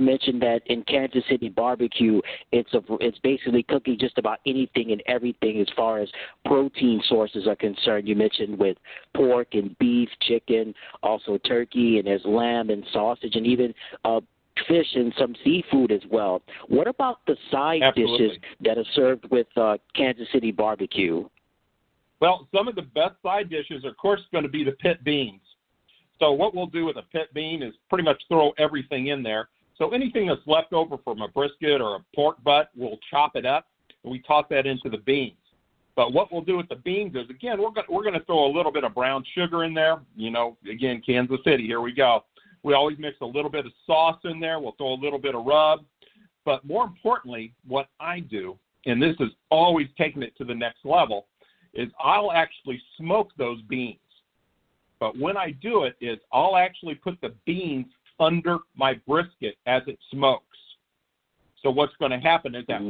you mentioned that in Kansas City barbecue, it's basically cooking just about anything and everything as far as protein sources are concerned. You mentioned with pork and beef, chicken, also turkey, and there's lamb and sausage, and even fish and some seafood as well. What about the side dishes that are served with Kansas City barbecue? Well, some of the best side dishes are, of course, going to be the pit beans. So what we'll do with a pit bean is pretty much throw everything in there. So anything that's left over from a brisket or a pork butt, we'll chop it up, and we toss that into the beans. But what we'll do with the beans is, again, we're going to throw a little bit of brown sugar in there. You know, again, Kansas City, here we go. We always mix a little bit of sauce in there. We'll throw a little bit of rub. But more importantly, what I do, and this is always taking it to the next level, is I'll actually smoke those beans. But when I do it is I'll actually put the beans under my brisket as it smokes. So what's going to happen is that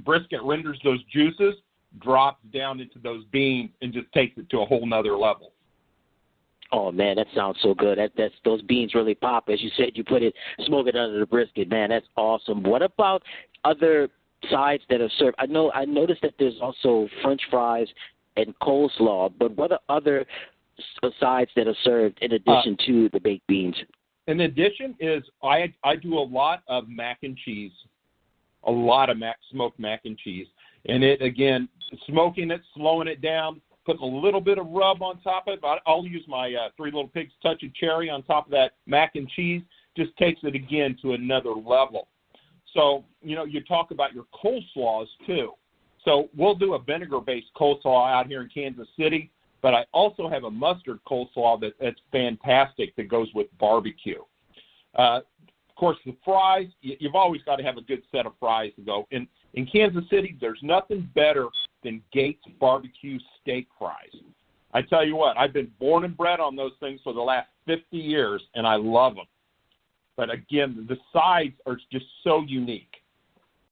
brisket renders those juices, drops down into those beans, and just takes it to a whole nother level. Oh, man, that sounds so good. That's those beans really pop. As you said, you smoke it under the brisket. Man, that's awesome. What about other sides that are served? I noticed that there's also French fries and coleslaw, but what are other sides that are served in addition to the baked beans? In addition is I do a lot of mac and cheese, a lot of smoked mac and cheese. And it, again, smoking it, slowing it down, putting a little bit of rub on top of it. I'll use my Three Little Pigs Touch of Cherry on top of that mac and cheese. Just takes it, again, to another level. So, you know, you talk about your coleslaws, too. So we'll do a vinegar-based coleslaw out here in Kansas City, but I also have a mustard coleslaw that's fantastic that goes with barbecue. Of course, the fries, you've always got to have a good set of fries to go. In Kansas City, there's nothing better than Gates barbecue steak fries. I tell you what, I've been born and bred on those things for the last 50 years, and I love them. But again, the sides are just so unique.